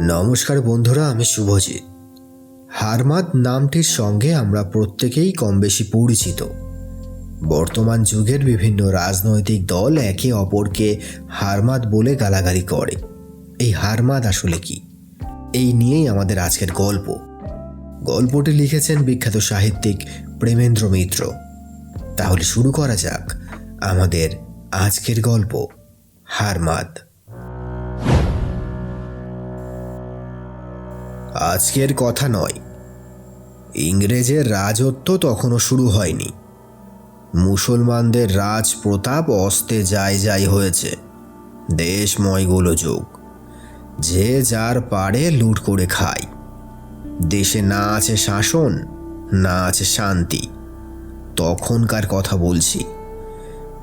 নমস্কার বন্ধুরা, আমি শুভজিৎ। হারমাদ নামটির সঙ্গে আমরা প্রত্যেকেই কম বেশি পরিচিত। বর্তমান যুগের বিভিন্ন রাজনৈতিক দল একে অপরকে হারমাদ বলে গালাগালি করে। এই হারমাদ আসলে কি, এই নিয়েই আমাদের আজকের গল্প। গল্পটি লিখেছেন বিখ্যাত সাহিত্যিক প্রেমেন্দ্র মিত্র। তাহলে শুরু করা যাক আমাদের আজকের গল্প, হারমাদ। আজকের কথা নয়, ইংরেজের রাজত্ব তখনও শুরু হয়নি। মুসলমানদের রাজ প্রতাপ অস্তে যায় হয়েছে। দেশময় গোলযোগ, যে যার পাড়ে লুট করে খায়। দেশে না আছে শাসন, না আছে শান্তি। তখনকার কথা বলছি।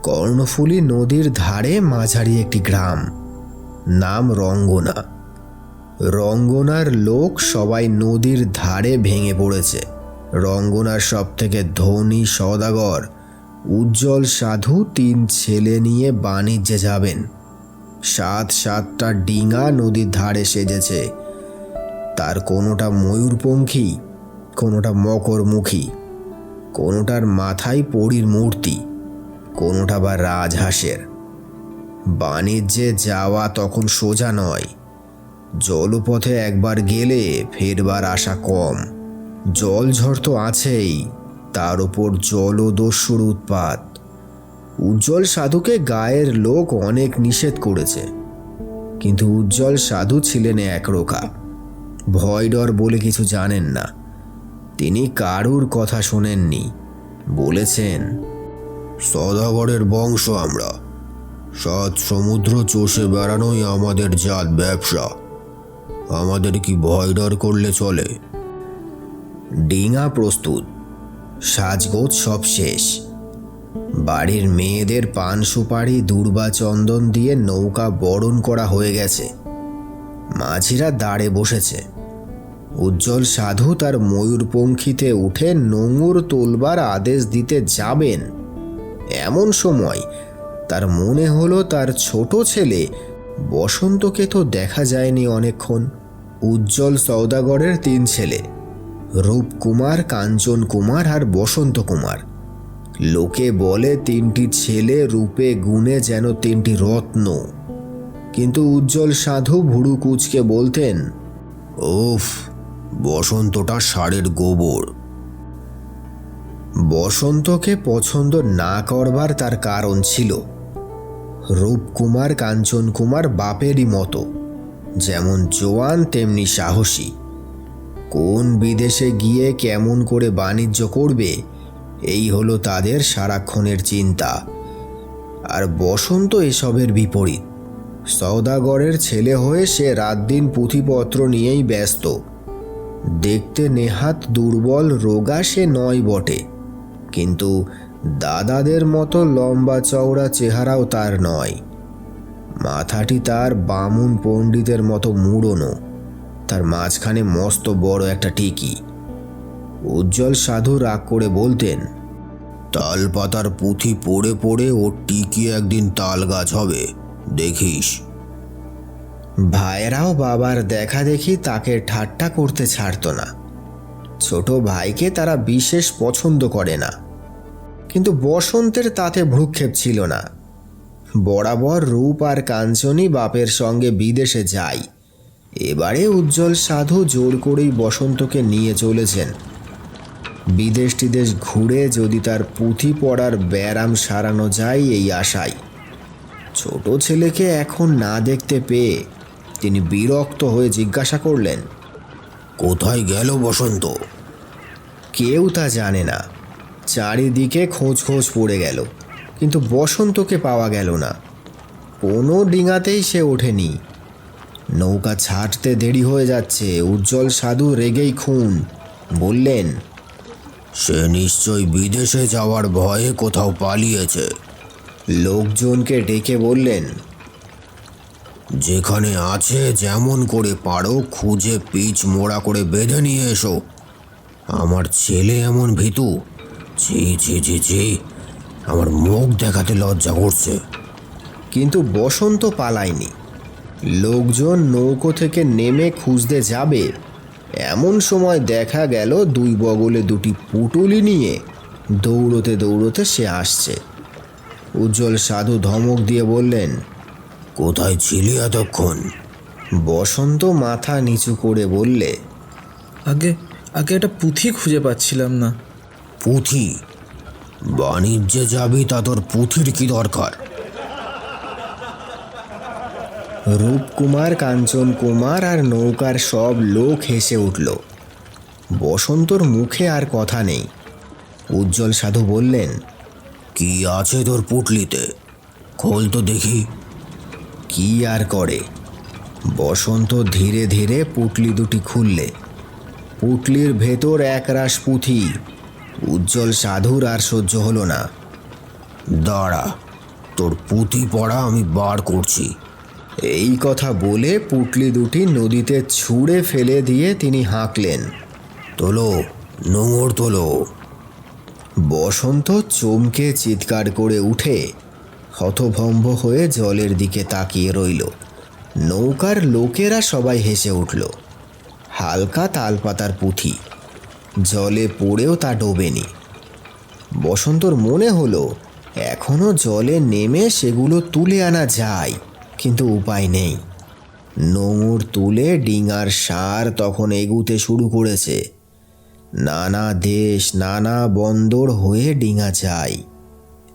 কর্ণফুলী নদীর ধারে মাঝারি একটি গ্রাম, নাম রঙ্গনা। রঙ্গনার লোক সবাই নদীর ধারে ভেঙে পড়েছে। রঙ্গনার সব থেকে ধনী সওদাগর উজ্জ্বল সাধু ৩ ছেলে নিয়ে বাণিজ্যে যাবেন। ৭টা ডিঙা নদীর ধারে সেজেছে। তার কোনোটা ময়ূরপঙ্খী, কোনোটা মকরমুখী, কোনোটার মাথায় পরীর মূর্তি, কোনোটা বা রাজহাঁসের। বাণিজ্যে যাওয়া তখন সোজা নয়। জলপথে একবার গেলে ফেরবার আশা কম। জলঝড় তো আছেই, তার ওপর জলদস্যুর উৎপাত। উজ্জ্বল সাধুকে গায়ের লোক অনেক নিষেধ করেছে, কিন্তু উজ্জ্বল সাধু ছিলেন একরোখা। ভয় ডর বলে কিছু জানেন না। তিনি কারুর কথা শোনেননি। বলেছেন, সওদাগরের বংশ আমরা। ৭ সমুদ্র চষে বেড়ানোই আমাদের জাত ব্যবসা। আমাদের কি ভয় ডর করলে চলে? ডিঙা প্রস্তুত, সাজগোজ সব শেষ। বাড়ির মেয়েদের পান সুপারি দূর্বা চন্দন দিয়ে নৌকা বরণ করা হয়ে গেছে। মাঝিরা দাঁড়ে বসেছে। উজ্জ্বল সাধু তার ময়ূরপঙ্খীতে উঠে নোঙর তোলবার আদেশ দিতে যাবেন। এমন সময় তার মনে হলো তার ছোট ছেলে বসন্তকে তো দেখা যায়নি অনেকক্ষণ। উজ্জ্বল সওদাগরের ৩ ছেলে, রূপকুমার, কাঞ্চন কুমার আর বসন্ত কুমার। লোকে বলে ৩টি ছেলে রূপে গুণে যেন ৩টি রত্ন। কিন্তু উজ্জ্বল সাধু ভুরু কুঁচকে বলতেন, ওফ, বসন্তটা ষাঁড়ের গোবর। বসন্তকে পছন্দ না করবার তার কারণ ছিল। রূপকুমার, কাঞ্চন কুমার বাপেরই মতো, যেমন জোয়ান তেমনি সাহসী। কোন বিদেশে গিয়ে কেমন করে বাণিজ্য করবে, এই হলো তাদের সারাক্ষণের চিন্তা। আর বসন্ত এসবের বিপরীত। সওদাগরের ছেলে হয়ে সে রাত দিন পুঁথিপত্র নিয়েই ব্যস্ত। দেখতে নেহাত দুর্বল রোগা সে নয় বটে, কিন্তু দাদাদের মতো লম্বা চওড়া চেহারাও তার নয়। মাথাটি তার বামুন পণ্ডিতের মতো মুড়োনো, তার মাঝখানে মস্ত বড় একটা টিকি। উজ্জ্বল সাধু রাগ করে বলতেন, তাল পাতার পুঁথি পড়ে পড়ে ওর টিকি একদিন তাল গাছ হবে, দেখিস। ভাইরাও বাবার দেখা দেখি তাকে ঠাট্টা করতে ছাড়ত না। ছোট ভাইকে তারা বিশেষ পছন্দ করে না, কিন্তু বসন্তের তাতে ভ্রুক্ষেপ ছিল না। বরাবর রূপ আর কাঞ্চনই বাপের সঙ্গে বিদেশে যায়। এবারে উজ্জ্বল সাধু জোর করেই বসন্তকে নিয়ে চলেছেন। বিদেশ টিদেশ ঘুরে যদি তার পুঁথি পড়ার ব্যারাম সারানো যায় এই আশায়। ছোট ছেলেকে এখন না দেখতে পেয়ে তিনি বিরক্ত হয়ে জিজ্ঞাসা করলেন, কোথায় গেল বসন্ত? কেউ তা জানে না। চারিদিকে খোঁজ পড়ে গেল, কিন্তু বসন্তকে পাওয়া গেল না। কোনো ডিঙাতেই সে ওঠেনি। নৌকা ছাড়তে দেরি হয়ে যাচ্ছে। উজ্জ্বল সাধু রেগেই খুন। বললেন, সে নিশ্চয় বিদেশে যাওয়ার ভয়ে কোথাও পালিয়েছে। লোকজনকে ডেকে বললেন, যেখানে আছে যেমন করে পারো খুঁজে পিচ মোড়া করে বেঁধে নিয়ে এসো। আমার ছেলে এমন ভীতু, ছি ছি ছি ছি, আমার মুখ দেখাতে লজ্জা করছে। কিন্তু বসন্ত পালায়নি। লোকজন নৌকো থেকে নেমে খুঁজতে যাবে, এমন সময় দেখা গেল দুই বগলে দুটি পুটুলি নিয়ে দৌড়তে দৌড়তে সে আসছে। উজ্জ্বল সাধু ধমক দিয়ে বললেন, কোথায় ছিলি এতক্ষণ? বসন্ত মাথা নিচু করে বললে, আগে আগে একটা পুঁথি খুঁজে পাচ্ছিলাম না। পুঁথি? বাণিজ্যে যাবি তা তোর পুঁথির কি দরকার? রূপকুমার, কাঞ্চন কুমার আর নৌকার সব লোক হেসে উঠল। বসন্তর মুখে আর কথা নেই। উজ্জ্বল সাধু বললেন, কি আছে তোর পুটলিতে? খোল তো দেখি। কি আর করে, বসন্ত ধীরে ধীরে পুটলি দুটি খুললে। পুটলির ভেতর একরাশ পুঁথি। উজ্জ্বল সাধুর আর সহ্য হলো না। দাঁড়া, তোর পুঁথি পড়া আমি বার করছি। এই কথা বলে পুটলি দুটি নদীতে ছুঁড়ে ফেলে দিয়ে তিনি হাঁকলেন, তোলো, নোঙর তোলো। বসন্ত চমকে চিৎকার করে উঠে হতভম্ব হয়ে জলের দিকে তাকিয়ে রইল। নৌকার লোকেরা সবাই হেসে উঠল। হালকা তালপাতার পুঁথি, জলে পড়েও তা ডোবেনি। বসন্তর মনে হলো এখনো জলে নেমে সেগুলো তুলে আনা যায়, কিন্তু উপায় নেই। নোঙর তুলে ডিঙার সার তখন এগুতে শুরু করেছে। নানা দেশ, নানা বন্দর হয়ে ডিঙা যায়,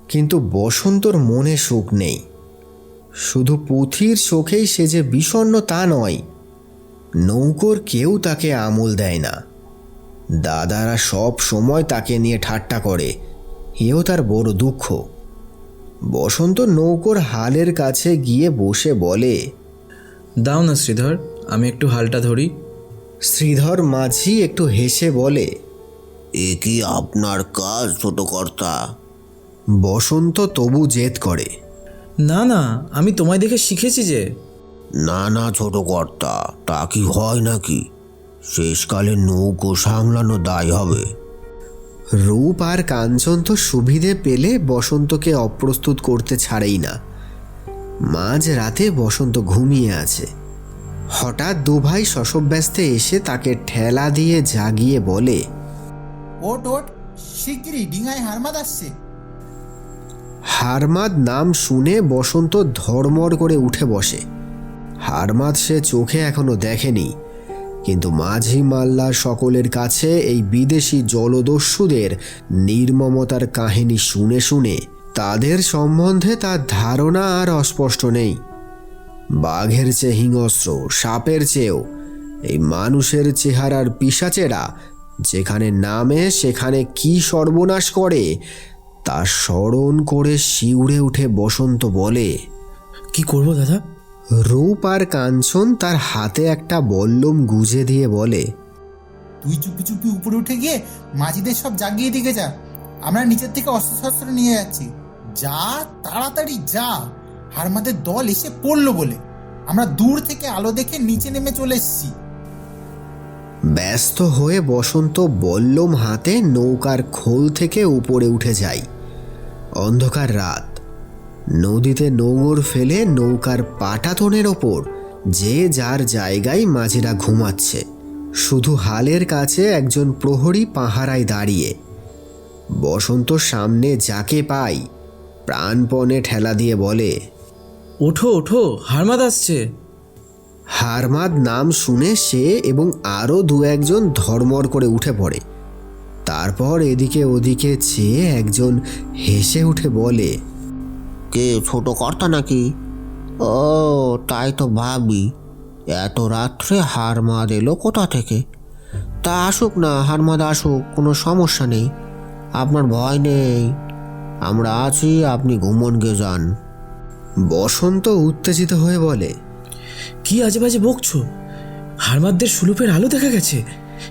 কিন্তু বসন্তর মনে সুখ নেই। শুধু পুঁথির শোকেই সে যে বিষণ্ণ তা নয়, নৌকোর কেউ তাকে আমল দেয় না। দাদারা সব সময় তাকে নিয়ে ঠাট্টা করে, এও তার বড় দুঃখ। বসন্ত নৌকোর হালের কাছে গিয়ে বসে বলে, দাও না শ্রীধর, আমি একটু হালটা ধরি। শ্রীধর মাঝি একটু হেসে বলে, এ কি আপনার কাজ ছোট কর্তা? বসন্ত তবু জেদ করে, না না, আমি তোমায় দেখে শিখেছি যে। না না ছোট কর্তা, তা কি হয় নাকি? শেষকালে নৌকো সামলানো দায় হবে। রূপ আর কাঞ্চন তো সুবিধে পেলে বসন্তকে অপ্রস্তুত করতে ছাড়েই না। মাঝ রাতে বসন্ত ঘুমিয়ে আছে। হঠাৎ দুভাই শশব্যস্তে এসে তাকে ঠেলা দিয়ে জাগিয়ে বলে, ওট ওট, শিগগিরই ডিঙায় হারমাদ আসছে। হারমাদ নাম শুনে বসন্ত ধড়মড় করে উঠে বসে। হারমাদ সে চোখে এখনো দেখেনি, কিন্তু মাঝি মাল্লার সকলের কাছে এই বিদেশি জলদস্যুদের নির্মমতার কাহিনী শুনে শুনে তাদের সম্বন্ধে তার ধারণা আর অস্পষ্ট নেই। বাঘের চেয়ে হিংস্র, সাপের চেয়েও এই মানুষের চেহারার পিশাচেরা যেখানে নামে সেখানে কি সর্বনাশ করে তা স্মরণ করে শিউরে উঠে বসন্ত বলে, কি করব দাদা? রূপ আর কাঞ্চন তার হাতে একটা বল্লম গুজে দিয়ে বলে, তুই চুপি চুপি উপরে উঠে গিয়ে মাঝিদের সব জাগিয়ে দিকে যা। আমরা নিচের থেকে অস্ত্রশস্ত্র নিয়ে যাচ্ছি। যা, তাড়াতাড়ি যা। হারমাদের দল এসে পড়লো বলে আমরা দূর থেকে আলো দেখে নিচে নেমে চলে এসেছি। ব্যস্ত হয়ে বসন্ত বল্লম হাতে নৌকার খোল থেকে উপরে উঠে যায়। অন্ধকার রাত। নদীতে নোঙর ফেলে নৌকার পাটাতনের ওপর যে যার জায়গায় মাঝিরা ঘুমাচ্ছে। শুধু হালের কাছে একজন প্রহরী পাহারায় দাঁড়িয়ে। বসন্ত সামনে যাকে পাই প্রাণপণে ঠেলা দিয়ে বলে, ওঠো ওঠো, হারমাদ আসছে। হারমাদ নাম শুনে সে এবং আরও দু একজন ধড়মড় করে উঠে পড়ে। তারপর এদিকে ওদিকে চেয়ে একজন হেসে উঠে বলে, কে, ছোট কর্তা নাকি? ও, তাই তো ভাবি, এত রাত্রে হারমাদ এলো কোথা থেকে? তা আসুক না, হারমাদ আসুক, কোনো সমস্যা নেই, আপনার ভয় নেই, আমরা আছি, আপনি ঘুমন গে যান। বসন্ত উত্তেজিত হয়ে বলে, কি আজে বাজে বকছো? হারমাদদের সুলুপের আলো দেখা গেছে,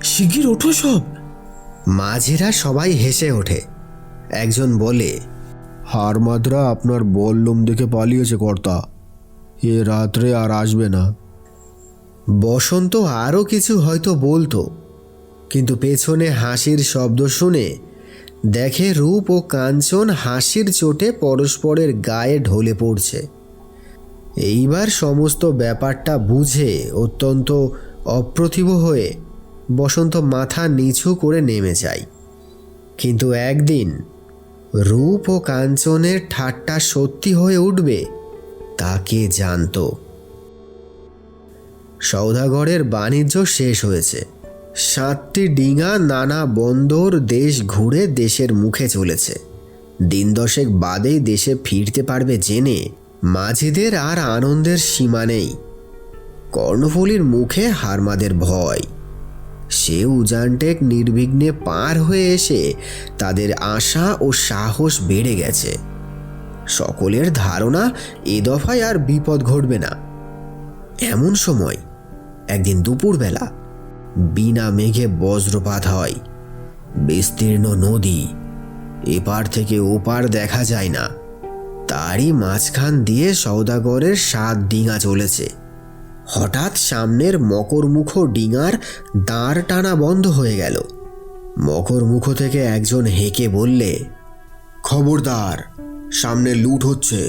শিগগির ওঠো সব। মাঝিরা সবাই হেসে ওঠে। একজন বলে, হারমাদরা আপনার বল্লম দেখে পালিয়েছে কর্তা, এ রাত্রে আর আসবে না। বসন্ত আরও কিছু হয়তো বলতো, কিন্তু পেছনে হাসির শব্দ শুনে দেখে রূপ ও কাঞ্চন হাসির চোটে পরস্পরের গায়ে ঢলে পড়ছে। এইবার সমস্ত ব্যাপারটা বুঝে অত্যন্ত অপ্রতিভ হয়ে বসন্ত মাথা নিচু করে নেমে যায়। কিন্তু একদিন রূপ ও কাঞ্চনের ঠাট্টা সত্যি হয়ে উঠবে তা কে জানত। সওদাগরের বাণিজ্য শেষ হয়েছে। 7টি ডিঙা নানা বন্দর দেশ ঘুরে দেশের মুখে চলেছে। দিন 10 বাদেই দেশে ফিরতে পারবে জেনে মাঝিদের আর আনন্দের সীমা নেই। কর্ণফুলীর মুখে হারমাদের ভয়। সে উজানটেক নির্বিঘ্নে পার হয়ে এসে তাদের আশা ও সাহস বেড়ে গেছে। সকলের ধারণা এ দফায় আর বিপদ ঘটবে না। এমন সময় একদিন দুপুরবেলা বিনা মেঘে বজ্রপাত হয়। বিস্তীর্ণ নদী, এপার থেকে ওপার দেখা যায় না। তারই মাঝখান দিয়ে সওদাগরের 7 ডিঙা চলেছে। হঠাৎ সামনের মকরমুখ ডিঙার দাঁড় টানা বন্ধ হয়ে গেল। মকরমুখ থেকে একজন হেঁকে বললে, খবরদার, সামনে লুট হচ্ছে।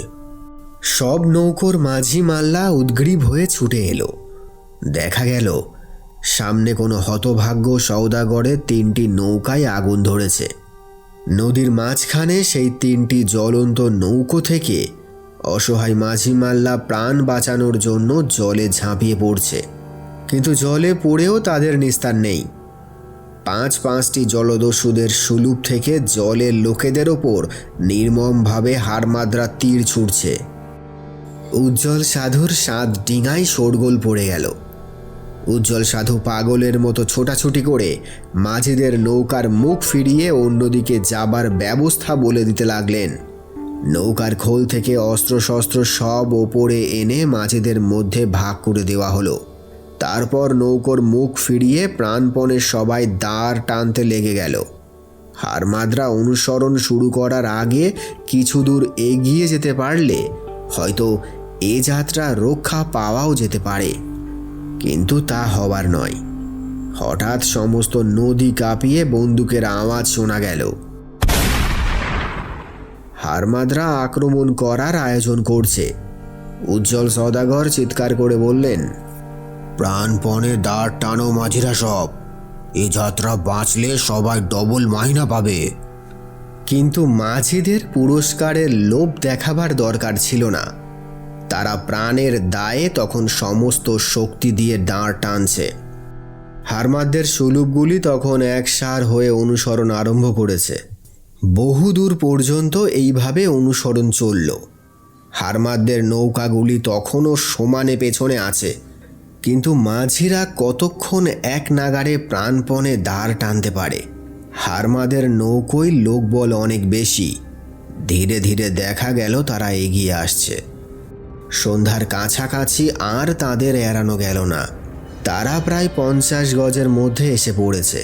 সব নৌকোর মাঝি মাল্লা উদ্গ্রীব হয়ে ছুটে এলো। দেখা গেল সামনে কোনো হতভাগ্য সওদাগরের 3টি নৌকায় আগুন ধরেছে। নদীর মাঝখানে সেই 3টি জ্বলন্ত নৌকো থেকে অসহায় মাঝি মাল্লা প্রাণ বাঁচানোর জন্য জলে ঝাঁপিয়ে পড়ছে। কিন্তু জলে পড়েও তাদের নিস্তার নেই। 5টি জলদস্যুদের সুলুপ থেকে জলের লোকেদের ওপর নির্মমভাবে হারমাদরা তীর ছুটছে। উজ্জ্বল সাধুর 7 ডিঙায় শোরগোল পড়ে গেল। উজ্জ্বল সাধু পাগলের মতো ছোটাছুটি করে মাঝিদের নৌকার মুখ ফিরিয়ে অন্যদিকে যাবার ব্যবস্থা বলে দিতে লাগলেন। নৌকার খোল থেকে অস্ত্রশস্ত্র সব ওপরে এনে মাঝিদের মধ্যে ভাগ করে দেওয়া হলো। তারপর নৌকোর মুখ ফিরিয়ে প্রাণপণে সবাই দাঁড় টানতে লেগে গেল। হারমাদরা অনুসরণ শুরু করার আগে কিছু দূর এগিয়ে যেতে পারলে হয়তো এ যাত্রা রক্ষা পাওয়াও যেতে পারে, কিন্তু তা হবার নয়। হঠাৎ সমস্ত নদী কাঁপিয়ে বন্দুকের আওয়াজ শোনা গেল। হারমাদরা আক্রমণ করার আয়োজন করছে। উজ্জ্বল সওদাগর চিৎকার করে বললেন, প্রাণপণে দাঁড় টানো মাঝিরা সব, এ যাত্রা বাঁচলে সবাই ডবল মাইনা পাবে। কিন্তু মাঝিদের পুরস্কারের লোভ দেখাবার দরকার ছিল না। তারা প্রাণের দায়ে তখন সমস্ত শক্তি দিয়ে দাঁড় টানছে। হারমাদদের সুলুপগুলি তখন একসার হয়ে অনুসরণ আরম্ভ করেছে। বহুদূর পর্যন্ত এইভাবে অনুসরণ চলল। হারমাদদের নৌকাগুলি তখনও সমানে পেছনে আছে, কিন্তু মাঝিরা কতক্ষণ এক নাগাড়ে প্রাণপণে দাঁড় টানতে পারে। হারমাদের নৌকোয় লোকবল অনেক বেশি। ধীরে ধীরে দেখা গেল তারা এগিয়ে আসছে। সন্ধ্যার কাছাকাছি আর তাদের এড়ানো গেল না। তারা প্রায় 50 গজের মধ্যে এসে পড়েছে।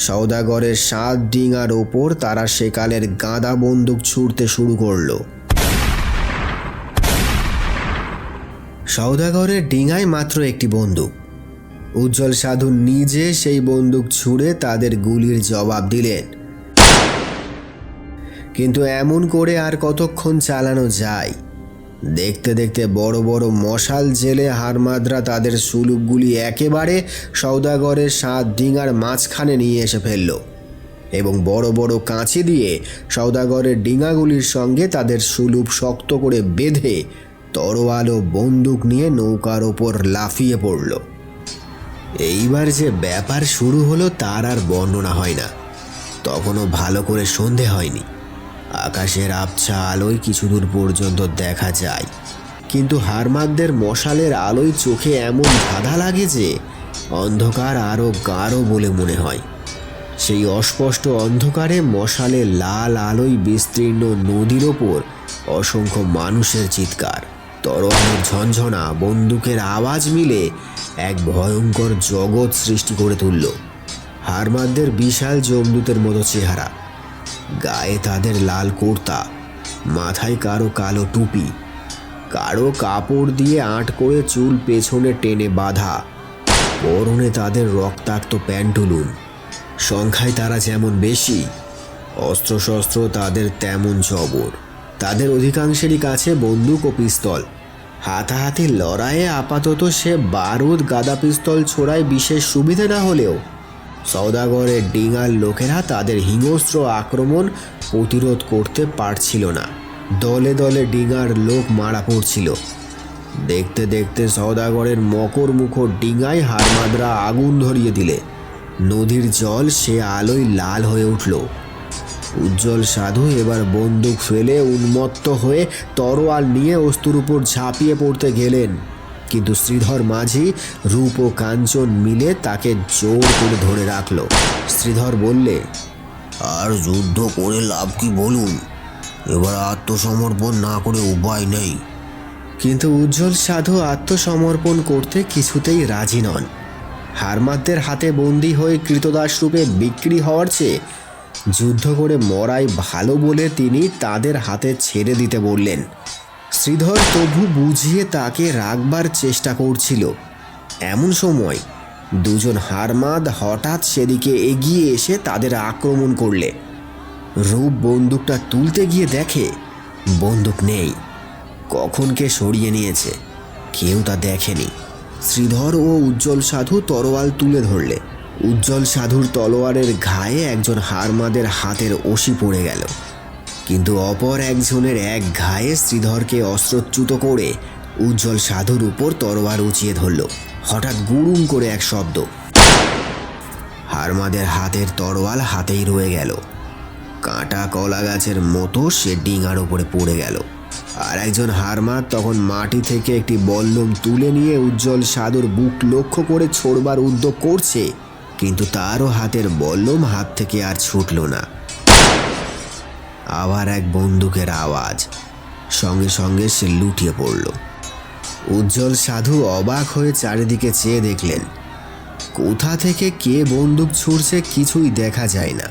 সওদাগরের 7 ডিঙার ওপর তারা সেকালের গাদা বন্দুক ছুড়তে শুরু করল। সওদাগরের ডিঙায় মাত্র একটি বন্দুক। উজ্জ্বল সাধু নিজে সেই বন্দুক ছুঁড়ে তাদের গুলির জবাব দিলেন। কিন্তু এমন করে আর কতক্ষণ চালানো যায়? দেখতে দেখতে বড় বড় মশাল জেলে হারমাদরা তাদের সুলুপগুলি একেবারে সওদাগরের 7 ডিঙার মাঝখানে নিয়ে এসে ফেলল এবং বড় বড় কাঁচি দিয়ে সওদাগরের ডিঙাগুলির সঙ্গে তাদের সুলুপ শক্ত করে বেঁধে তরোয়াল ও বন্দুক নিয়ে নৌকার ওপর লাফিয়ে পড়ল। এইবার যে ব্যাপার শুরু হলো তার আর বর্ণনা হয় না। তখনও ভালো করে সন্ধে হয়নি। আকাশের আবছা আলোয় কিছু দূর পর্যন্ত দেখা যায়, কিন্তু হারমাদদের মশালের আলোয় চোখে এমন ধাঁধা লাগে যে অন্ধকার আরও গাঢ় বলে মনে হয়। সেই অস্পষ্ট অন্ধকারে মশালের লাল আলোয় বিস্তীর্ণ নদীর ওপর অসংখ্য মানুষের চিৎকার, তরোয়ালের ঝনঝনা, বন্দুকের আওয়াজ মিলে এক ভয়ঙ্কর জগৎ সৃষ্টি করে তুলল। হারমাদদের বিশাল যমদূতের মতো চেহারা, গায়ে তাদের লাল কুর্তা, মাথায় কারো কালো টুপি, কারো কাপড় দিয়ে আঁট করে চুল পেছনে টেনে বাঁধা, পরনে তাদের রক্তাক্ত প্যান্টুলুন। সংখ্যায় তারা যেমন বেশি, অস্ত্রশস্ত্র তাদের তেমন জবর। তাদের অধিকাংশেরই কাছে বন্দুক ও পিস্তল। হাতাহাতি লড়াইয়ে আপাতত সে বারুদ গাদা পিস্তল ছোড়ায় বিশেষ সুবিধে না হলেও সওদাগরের ডিঙার লোকেরা তাদের হিংস্র আক্রমণ প্রতিরোধ করতে পারছিল না। দলে দলে ডিঙার লোক মারা পড়ছিল। দেখতে দেখতে সওদাগরের মকর মুখর ডিঙায় হারমাদরা আগুন ধরিয়ে দিলে নদীর জল সে আলোয় লাল হয়ে উঠল। উজ্জ্বল সাধু এবার বন্দুক ফেলে উন্মত্ত হয়ে তরোয়াল নিয়ে অস্তুর উপর ঝাঁপিয়ে পড়তে গেলেন, কিন্তু শ্রীধর মাঝি রূপ ও কাঞ্চন মিলে তাকে জোর করে ধরে রাখল। শ্রীধর বললে, আর যুদ্ধ করে লাভ কি বলুন? এবার আত্মসমর্পণ না করে উপায় নেই। কিন্তু উজ্জ্বল সাধু আত্মসমর্পণ করতে কিছুতেই রাজি নন। হারমাদদের হাতে বন্দী হয়ে কৃতদাস রূপে বিক্রি হওয়ার চেয়ে যুদ্ধ করে মরাই ভালো বলে তিনি তাদের হাতে ছেড়ে দিতে বললেন। শ্রীধর তবু বুঝিয়ে তাকে রাখবার চেষ্টা করছিল। এমন সময় দুজন হারমাদ হঠাৎ সেদিকে এগিয়ে এসে তাদের আক্রমণ করলে রূপ বন্দুকটা তুলতে গিয়ে দেখে বন্দুক নেই। কখন কে সরিয়ে নিয়েছে কেউ তা দেখেনি। শ্রীধর ও উজ্জ্বল সাধু তরোয়াল তুলে ধরলে উজ্জ্বল সাধুর তলোয়ারের ঘায়ে একজন হারমাদের হাতের অসি পড়ে গেল, কিন্তু অপর একজনের এক ঘায়ে শ্রীধরকে অস্ত্রচ্যুত করে উজ্জ্বল সাধুর উপর তরোয়ার উঁচিয়ে ধরল। হঠাৎ গুড়ুম করে এক শব্দ, হারমাদের হাতের তরোয়াল হাতেই রয়ে গেল। কাঁটা কলা গাছের মতো সে ডিঙার উপরে পড়ে গেল। আর একজন হারমাদ তখন মাটি থেকে একটি বল্লম তুলে নিয়ে উজ্জ্বল সাধুর বুক লক্ষ্য করে ছোড়বার উদ্যোগ করছে, কিন্তু তারও হাতের বল্লম হাত থেকে আর ছুটল না। আবার এক বন্দুকের আওয়াজ, সঙ্গে সঙ্গে সে লুটিয়ে পড়ল। উজ্জ্বল সাধু অবাক হয়ে চারিদিকে চেয়ে দেখলেন, কোথা থেকে কে বন্দুক ছুড়ছে কিছুই দেখা যায় না।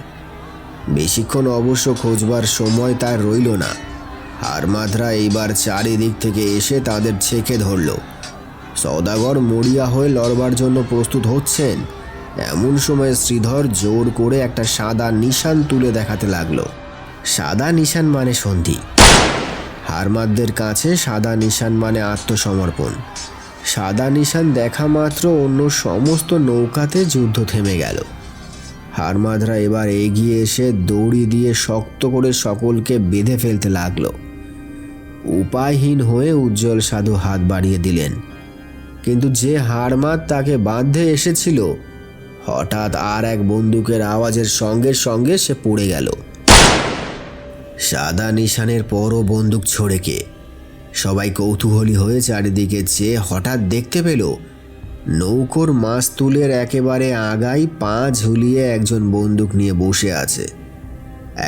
বেশিক্ষণ অবশ্য খোঁজবার সময় তার রইল না। হারমাদরা এইবার চারিদিক থেকে এসে তাদের ছেঁকে ধরল। সওদাগর মরিয়া হয়ে লড়বার জন্য প্রস্তুত হচ্ছেন। এমন সময় শ্রীধর জোর করে একটা সাদা নিশান তুলে দেখাতে লাগলো। সাদা নিশান মানে সন্ধি। হারমাদদের কাছে সাদা নিশান মানে আত্মসমর্পণ। সাদা নিশান দেখা মাত্র অন্য সমস্ত নৌকাতে যুদ্ধ থেমে গেল। হারমাদরা এবার এগিয়ে এসে দড়ি দিয়ে শক্ত করে সকলকে বেঁধে ফেলতে লাগলো। উপায়হীন হয়ে উজ্জ্বল সাধু হাত বাড়িয়ে দিলেন, কিন্তু যে হারমাদ তাকে বাঁধতে এসেছিল হঠাৎ আর এক বন্দুকের আওয়াজের সঙ্গে সঙ্গে সে পড়ে গেল। সাদা নিশানের পরও বন্দুক ছোড়ে কে? সবাই কৌতূহলী হয়ে চারিদিকে চেয়ে হঠাৎ দেখতে পেল নৌকোর মাস্তুলের একেবারে আগায় পা ঝুলিয়ে একজন বন্দুক নিয়ে বসে আছে।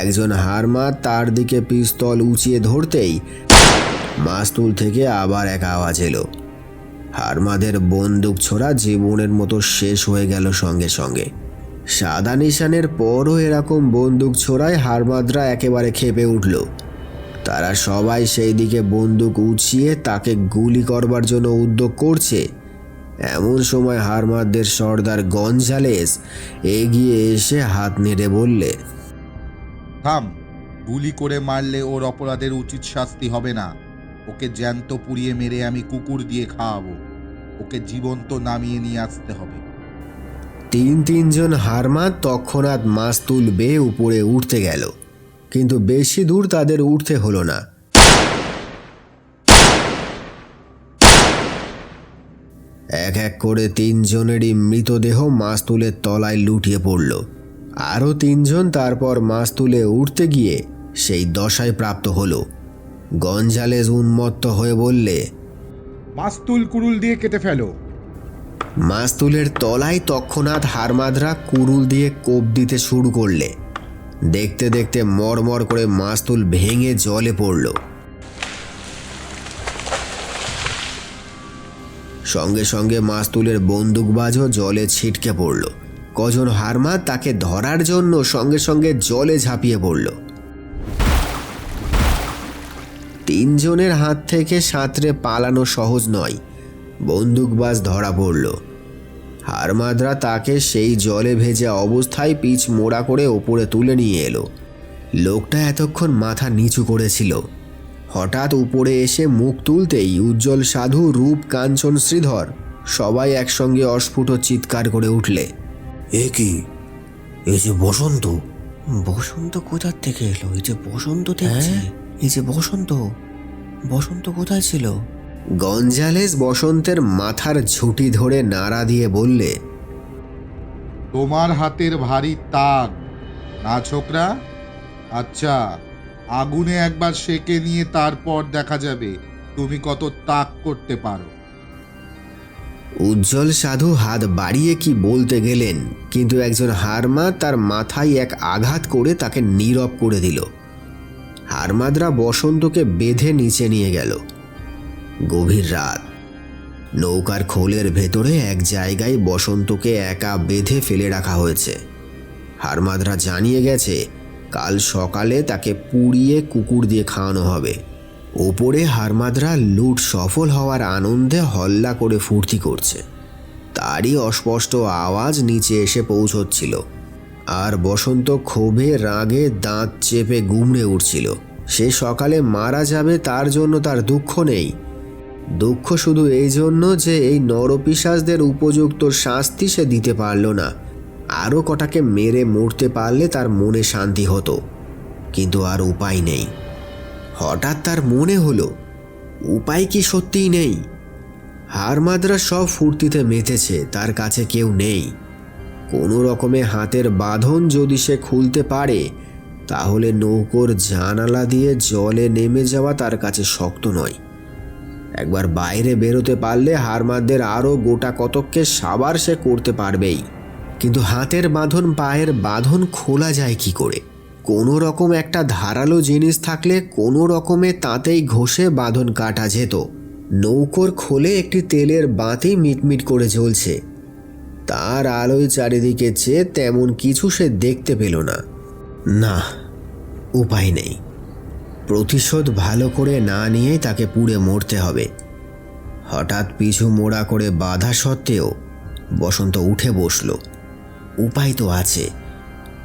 একজন হারমাদ তার দিকে পিস্তল উঁচিয়ে ধরতেই মাস্তুল থেকে আবার এক আওয়াজ এলো। হারমাদের বন্দুক ছোড়া জীবনের মতো শেষ হয়ে গেল সঙ্গে সঙ্গে। সাদা নিশানের পরও এরকম বন্দুক ছোড়ায় হারমাদরা একেবারে ক্ষেপে উঠল। তারা সবাই সেই দিকে বন্দুক উঁচিয়ে তাকে গুলি করবার জন্য উদ্যোগ করছে। এমন সময় হারমাদদের সর্দার গঞ্জালেস এগিয়ে এসে হাত নেড়ে বললে, থাম, গুলি করে মারলে ওর অপরাধের উচিত শাস্তি হবে না। ওকে জ্যান্ত পুড়িয়ে মেরে আমি কুকুর দিয়ে খাওয়াবো। ওকে জীবন্ত নামিয়ে নিয়ে আসতে হবে। তিনজন হারমাদ তৎক্ষণাৎ মাস্তুল বেয়ে উপরে উঠতে গেল, কিন্তু বেশি দূর তাদের উঠতে হলো না। এক এক করে তিনজনেরই মৃতদেহ মাস্তুলের তলায় লুটিয়ে পড়ল। আরও তিনজন তারপর মাস্তুলে উঠতে গিয়ে সেই দশায় প্রাপ্ত হলো। গঞ্জালেস উন্মত্ত হয়ে বললে, মাস্তুল কুরুল দিয়ে কেটে ফেলো। মাস্তুলের তলায় তৎক্ষণাৎ হারমাদরা কুরুল দিয়ে কোপ দিতে শুরু করলে। দেখতে দেখতে মরমর করে মাস্তুল ভেঙে জলে পড়ল। সঙ্গে সঙ্গে মাস্তুলের বন্দুকবাজও জলে ছিটকে পড়ল। কজন হারমাদ তাকে ধরার জন্য সঙ্গে সঙ্গে জলে ঝাঁপিয়ে পড়ল। তিনজনের হাত থেকে সাঁতরে পালানো সহজ নয়। বন্দুকবাজ ধরা পড়ল। হারমাদরা তাকে সেই জলে ভেজা অবস্থায় পিচ মোড়া করে ওপরে তুলে নিয়ে এলো। লোকটা এতক্ষণ মাথা নিচু করেছিল। হঠাৎ উপরে এসে মুখ তুলতেই উজ্জ্বল সাধু, রূপ, কাঞ্চন, শ্রীধর সবাই একসঙ্গে অস্ফুট চিৎকার করে উঠলে। এ কি, এ যে বসন্ত! বসন্ত কোথার থেকে এলো? এই যে বসন্ত দেখছি, এই যে বসন্ত। বসন্ত কোথায় ছিল? গঞ্জালেস বসন্তের মাথার ঝুঁটি ধরে নাড়া দিয়ে বললে, তোমার হাতের ভারী তাক না ছোকরা? আচ্ছা, আগুনে একবার সেকে নিয়ে তারপর দেখা যাবে তুমি কত তাক করতে পারো। উজ্জ্বল সাধু হাত বাড়িয়ে কি বলতে গেলেন, কিন্তু একজন হারমাদ তার মাথায় এক আঘাত করে তাকে নীরব করে দিল। হারমাদরা বসন্তকে বেঁধে নিচে নিয়ে গেল। গভীর রাত। নৌকার খোলের ভেতরে এক জায়গায় বসন্তকে একা বেঁধে ফেলে রাখা হয়েছে। হারমাদরা জানিয়ে গেছে কাল সকালে তাকে পুড়িয়ে কুকুর দিয়ে খাওয়ানো হবে। ওপরে হারমাদরা লুট সফল হওয়ার আনন্দে হল্লা করে ফুর্তি করছে। তারই অস্পষ্ট আওয়াজ নিচে এসে পৌঁছচ্ছিল। আর বসন্ত ক্ষোভে রাগে দাঁত চেপে গুমড়ে উঠছিল। সে সকালে মারা যাবে তার জন্য তার দুঃখ নেই। দুঃখ শুধু এই জন্য যে এই নরপিশাচদের উপযুক্ত শাস্তি সে দিতে পারল না। আরও কটাকে মেরে মরতে পারলে তার মনে শান্তি হতো, কিন্তু আর উপায় নেই। হঠাৎ তার মনে হলো উপায় কি সত্যিই নেই? হারমাদরা সব ফুর্তিতে মেতেছে, তার কাছে কেউ নেই। কোনো রকমে হাতের বাঁধন যদি সে খুলতে পারে তাহলে নৌকোর জানালা দিয়ে জলে নেমে যাওয়া তার কাছে শক্ত নয়। একবার বাইরে বেরোতে পারলে হারমাদদের আরও গোটা কতককে সাবার সে করতে পারবেই। কিন্তু হাতের বাঁধন, পায়ের বাঁধন খোলা যায় কি করে? কোনো রকম একটা ধারালো জিনিস থাকলে কোনো রকমে তাতেই ঘষে বাঁধন কাটা যেত। নৌকোর খোলে একটি তেলের বাতি মিটমিট করে জ্বলছে। তার আলোয় চারিদিকে চেয়ে তেমন কিছু সে দেখতে পেল না। না, উপায় নেই। প্রতিশোধ ভালো করে না নিয়েই তাকে পুড়ে মরতে হবে। হঠাৎ পিছু মোড়া করে বাধা সত্ত্বেও বসন্ত উঠে বসল। উপায় তো আছে।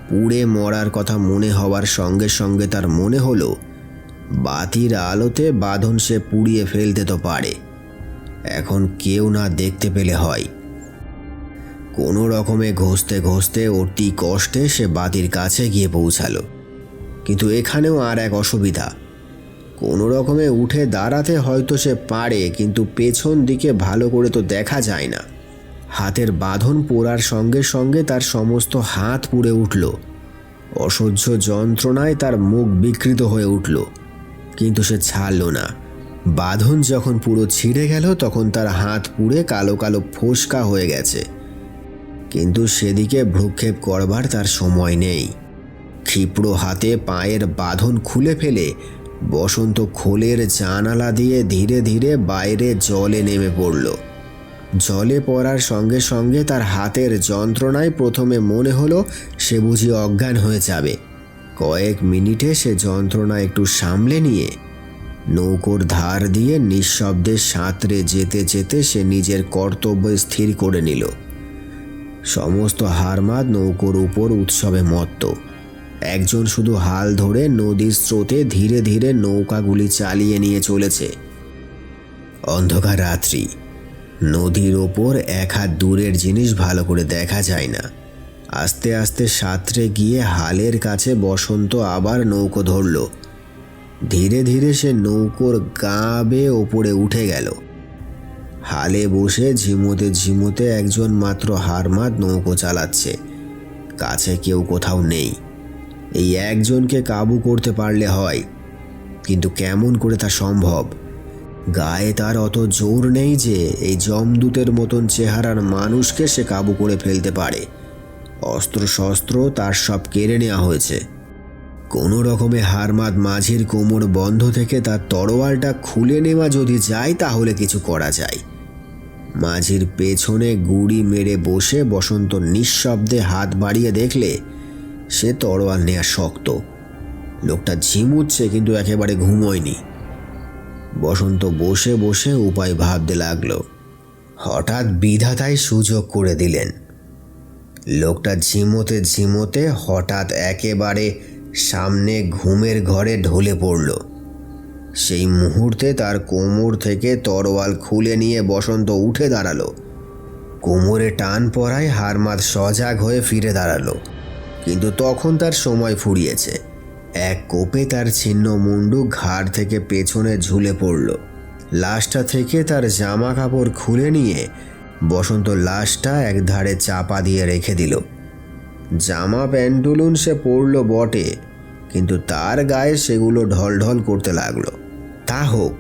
পুড়ে মরার কথা মনে হওয়ার সঙ্গে সঙ্গে তার মনে হলো বাতির আলোতে বাঁধন সে পুড়িয়ে ফেলতে তো পারে, এখন কেউ না দেখতে পেলে হয়। কোনো রকমে ঘষতে ঘষতে অতি কষ্টে সে বাতির কাছে গিয়ে পৌঁছালো। কিন্তু এখানেও আর এক অসুবিধা। কোনো রকমে উঠে দাঁড়াতে হয়তো সে পারে, কিন্তু পেছন দিকে ভালো করে তো দেখা যায় না। হাতের বাঁধন পোড়ার সঙ্গে সঙ্গে তার সমস্ত হাত পুড়ে উঠল। অসহ্য যন্ত্রণায় তার মুখ বিকৃত হয়ে উঠল, কিন্তু সে ছাড়ল না। বাঁধন যখন পুরো ছিঁড়ে গেল তখন তার হাত পুড়ে কালো কালো ফোসকা হয়ে গেছে। কিন্তু সেদিকে ভ্রুক্ষেপ করবার তার সময় নেই। ক্ষিপ্র হাতে পায়ের বাঁধন খুলে ফেলে বসন্ত খোলের জানালা দিয়ে ধীরে ধীরে বাইরে জলে নেমে পড়ল। জলে পড়ার সঙ্গে সঙ্গে তার হাতের যন্ত্রণায় প্রথমে মনে হলো সে বুঝি অজ্ঞান হয়ে যাবে। কয়েক মিনিটে সে যন্ত্রণা একটু সামলে নিয়ে নৌকোর ধার দিয়ে নিঃশব্দে সাঁতরে যেতে যেতে সে নিজের কর্তব্য স্থির করে নিল। সমস্ত হারমাদ নৌকোর উপর উৎসবে মত্ত। একজন শুধু হাল ধরে নদীর স্রোতে ধীরে ধীরে নৌকাগুলি চালিয়ে নিয়ে চলেছে। অন্ধকার রাত্রি। নদীর ওপর এক হাত দূরের জিনিস ভালো করে দেখা যায় না। আস্তে আস্তে সাঁতরে গিয়ে হালের কাছে বসন্ত আবার নৌকো ধরল। ধীরে ধীরে সে নৌকোর গা বেয়ে ওপরে উঠে গেল। হালে বসে ঝিমোতে ঝিমোতে একজন মাত্র হারমাদ নৌকো চালাচ্ছে। কাছে কেউ কোথাও নেই। এই একজনকে কাবু করতে পারলে হয়, কিন্তু কেমন করে তা সম্ভব? গায়ে তার অত জোর নেই যে এই যমদূতের মতন চেহারার মানুষকে সে কাবু করে ফেলতে পারে। অস্ত্র শস্ত্র তার সব কেড়ে নেওয়া হয়েছে। কোনো রকমে হারমাদ মাঝির কোমর বন্ধ থেকে তার তরোয়ালটা খুলে নেওয়া যদি যায় তাহলে কিছু করা যায়। মাঝির পেছনে গুড়ি মেরে বসে বসন্ত নিঃশব্দে হাত বাড়িয়ে দেখলে সে তরোয়াল নেওয়া শক্ত। লোকটা ঝিমুচ্ছে, কিন্তু একেবারে ঘুমোয়নি। বসন্ত বসে বসে উপায় ভাবতে লাগলো। হঠাৎ বিধাতাই সুযোগ করে দিলেন। লোকটা ঝিমোতে ঝিমোতে হঠাৎ একেবারে সামনে ঘুমের ঘরে ঢলে পড়ল। সেই মুহূর্তে তার কোমর থেকে তরোয়াল খুলে নিয়ে বসন্ত উঠে দাঁড়ালো। কোমরে টান পড়ায় হারমাদ সজাগ হয়ে ফিরে দাঁড়ালো, কিন্তু তখন তার সময় ফুরিয়েছে। এক কোপে তার ছিন্ন মুন্ডু ঘাড় থেকে পেছনে ঝুলে পড়ল। লাশটা থেকে তার জামা কাপড় খুলে নিয়ে বসন্ত লাশটা একধারে চাপা দিয়ে রেখে দিল। জামা প্যান্টুলুন সে পরল বটে, কিন্তু তার গায়ে সেগুলো ঢলঢল করতে লাগলো। তা হোক,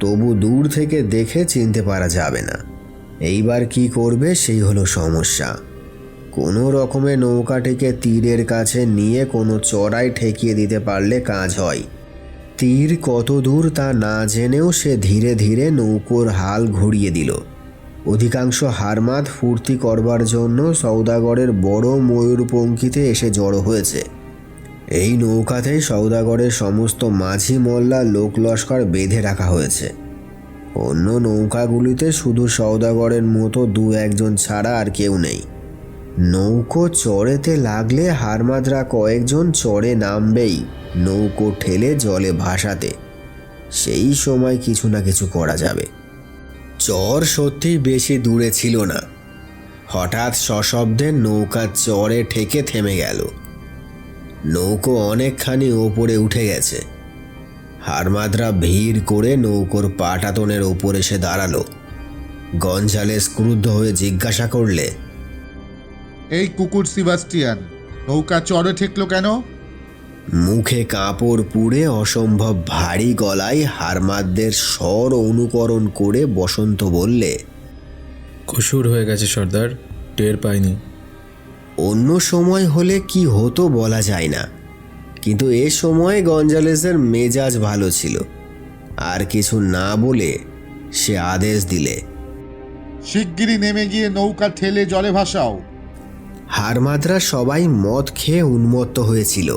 তবু দূর থেকে দেখে চিনতে পারা যাবে না। এইবার কি করবে সেই হলো সমস্যা। কোনো রকমে নৌকাটিকে তীরের কাছে নিয়ে কোনো চড়াই ঠেকিয়ে দিতে পারলে কাজ হয়। তীর কত দূর তা না জেনেও সে ধীরে ধীরে নৌকোর হাল ঘুরিয়ে দিল। অধিকাংশ হারমাদ ফুর্তি করবার জন্য সওদাগরের বড় ময়ূরপঙ্খিতে এসে জড়ো হয়েছে। এই নৌকাতেই সওদাগরের সমস্ত মাঝি মোল্লা লোকলস্কর বেঁধে রাখা হয়েছে। অন্য নৌকাগুলিতে শুধু সওদাগরের মতো দু একজন ছাড়া আর কেউ নেই। নৌকো চড়েতে লাগলে হারমাদরা কয়েকজন চড়ে নামবেই নৌকো ঠেলে জলে ভাসাতে। সেই সময় কিছু না কিছু করা যাবে। চর সত্যি বেশি দূরে ছিল না। হঠাৎ সশব্দে নৌকা চরে ঠেকে থেমে গেল। নৌকো অনেকখানি ওপরে উঠে গেছে। হারমাদরা ভিড় করে নৌকোর পাটাতনের ওপর এসে দাঁড়ালো। গঞ্জালেস ক্রুদ্ধ হয়ে জিজ্ঞাসা করলে, এই কুকুর সেবাস্টিয়ান, নৌকা চড়ে ঠেকলো কেন? মুখে কাপড় পুড়ে অসম্ভব ভারী গলায় হারমাদদের স্বর অনুকরণ করে বসন্ত বললে, কসুর হয়ে গেছে সর্দার, টের পাইনি। অন্য সময় হলে কি হতো বলা যায় না, কিন্তু এ সময় গঞ্জালেসের মেজাজ ভালো ছিল। আর কিছু না বলে সে আদেশ দিলে, শিগগিরই নেমে গিয়ে নৌকা ঠেলে জলে ভাসাও। হারমাদরা সবাই মদ খেয়ে উন্মত্ত হয়েছিল।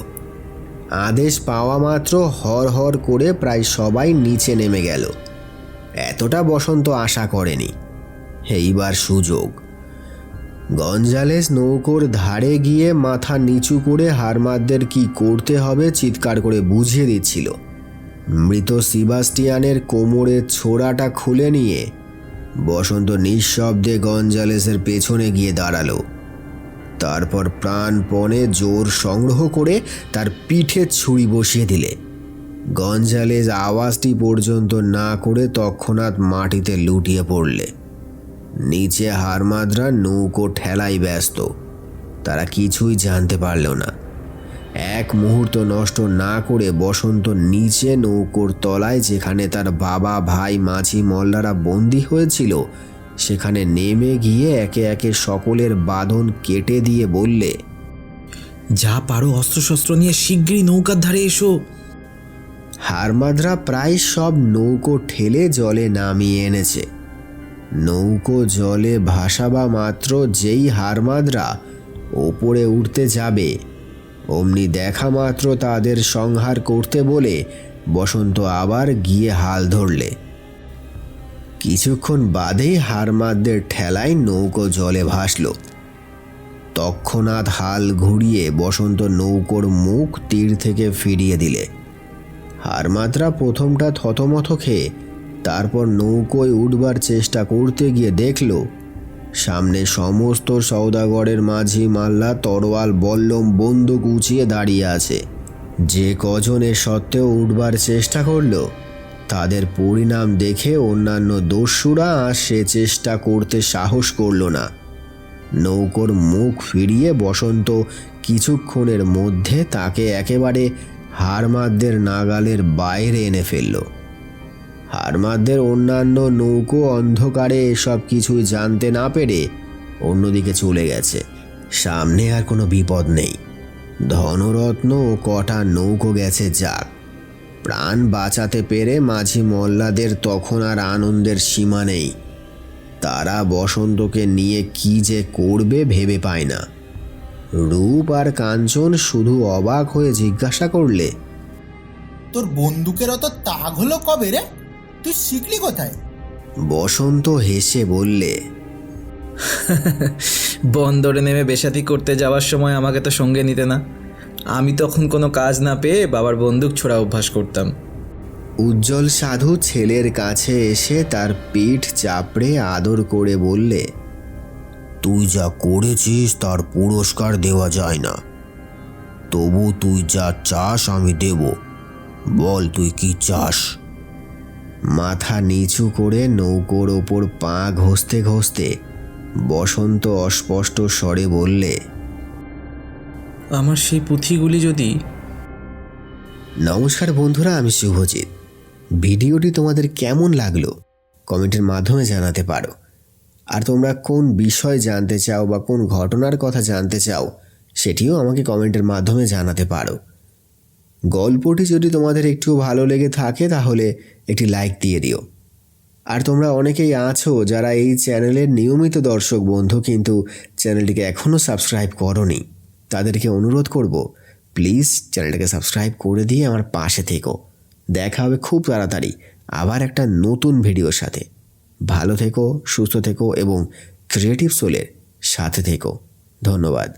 আদেশ পাওয়া মাত্র হর হর করে প্রায় সবাই নিচে নেমে গেল। এতটা বসন্ত আশা করেনি। এইবার সুযোগ। গঞ্জালেস নৌকোর ধারে গিয়ে মাথা নিচু করে হারমাদদের কি করতে হবে চিৎকার করে বুঝিয়ে দিচ্ছিল। মৃত সেবাস্টিয়ানের কোমরের ছোড়াটা খুলে নিয়ে বসন্ত নিঃশব্দে গঞ্জালেসের পেছনে গিয়ে দাঁড়ালো। তারপর প্রাণপণে জোর সংগ্রহ করে তার পিঠে ছুরি বসিয়ে দিলে। গঞ্জালেস আওয়াজটি পর্যন্ত না করে তৎক্ষণাৎ মাটিতে লুটিয়ে পড়লে। নিচে হারমাদরা নৌকো ঠেলাই ব্যস্ত। তারা কিছুই জানতে পারল না। এক মুহূর্ত নষ্ট না করে বসন্ত নিচে নৌকোর তলায়, যেখানে তার বাবা ভাই মাঝি মোল্লারা বন্দী হয়েছিল, সেখানে নেমে গিয়ে একে একে সকলের বাঁধন কেটে দিয়ে বললে, যা পারো অস্ত্রশস্ত্র নিয়ে শিগগিরই নৌকার ধারে এসো। হারমাদরা প্রায় সব নৌকো ঠেলে জলে নামিয়ে এনেছে। নৌকো জলে ভাসাবা মাত্র যেই হারমাদরা ওপরে উঠতে যাবে, অমনি দেখা মাত্র তাদের সংহার করতে বলে বসন্ত আবার গিয়ে হাল ধরলে। কিছুক্ষণ বাদেই হারমাদদের ঠেলায় নৌকো জলে ভাসল। তৎক্ষণাৎ হাল ঘুরিয়ে বসন্ত নৌকোর মুখ তীর থেকে ফিরিয়ে দিলে। হারমাদরা প্রথমটা থতমত খেয়ে তারপর নৌকোয় উঠবার চেষ্টা করতে গিয়ে দেখল সামনে সমস্ত সওদাগরের মাঝি মাল্লা তরোয়াল বল্লম বন্দুক উঁচিয়ে দাঁড়িয়ে আছে। যে কজনে সত্ত্বেও উঠবার চেষ্টা করল, তাদের পরিণাম দেখে অন্যান্য দস্যুরা আর সে চেষ্টা করতে সাহস করল না। নৌকোর মুখ ফিরিয়ে বসন্ত কিছুক্ষণের মধ্যে তাকে একেবারে হারমাদদের নাগালের বাইরে এনে ফেলল। হারমাদদের অন্যান্য নৌকো অন্ধকারে এসব কিছুই জানতে না পেরে অন্যদিকে চলে গেছে। সামনে আর কোনো বিপদ নেই। ধনরত্ন ও কটা নৌকো গেছে যাক। প্রাণ বাঁচাতে পেরে মাঝি মোল্লাদের তখন আর আনন্দের সীমা নেই। তারা বসন্তকে নিয়ে কি যে করবে ভেবে পায় না। রূপ আর কাঞ্চন শুধু অবাক হয়ে জিজ্ঞাসা করলে, তোর বন্দুকের অত তাগ হলো কবে রে? তুই শিখলি কোথায়? বসন্ত হেসে বললে, বন্দরে নেমে বেশাতি করতে যাওয়ার সময় আমাকে তো সঙ্গে নিতে না। আমি তখন কোনো কাজ না পেয়ে বাবার বন্দুক ছোড়া অভ্যাস করতাম। উজ্জ্বল সাধু ছেলের কাছে এসে তার পিঠ চাপড়ে আদর করে বললে, তুই যা করেছিস তার পুরস্কার দেওয়া যায় না, তবু তুই যা চাস আমি দেব। বল তুই কি চাস? মাথা নিচু করে নৌকোর ওপর পা ঘষতে ঘষতে বসন্ত অস্পষ্ট স্বরে বললে, আমার সেই পুঁথিগুলি যদি। নমস্কার বন্ধুরা, আমি শুভজিৎ। ভিডিওটি তোমাদের কেমন লাগলো কমেন্টের মাধ্যমে জানাতে পারো। আর তোমরা কোন বিষয় জানতে চাও বা কোন ঘটনার কথা জানতে চাও সেটিও আমাকে কমেন্টের মাধ্যমে জানাতে পারো। গল্পটি যদি তোমাদের একটু ভালো লেগে থাকে তাহলে একটি লাইক দিয়ে দিও। আর তোমরা অনেকেই আছো যারা এই চ্যানেলের নিয়মিত দর্শক বন্ধু, কিন্তু চ্যানেলটিকে এখনও সাবস্ক্রাইব করোনি, তাদেরকে অনুরোধ করব প্লিজ চ্যানেলটাকে সাবস্ক্রাইব করে দিয়ে আমার পাশে থেকো। দেখা হবে খুব তাড়াতাড়ি আবার একটা নতুন ভিডিওর সাথে। ভালো থেকো, সুস্থ থেকো এবং ক্রিয়েটিভ সোলের সাথে থেকো। ধন্যবাদ।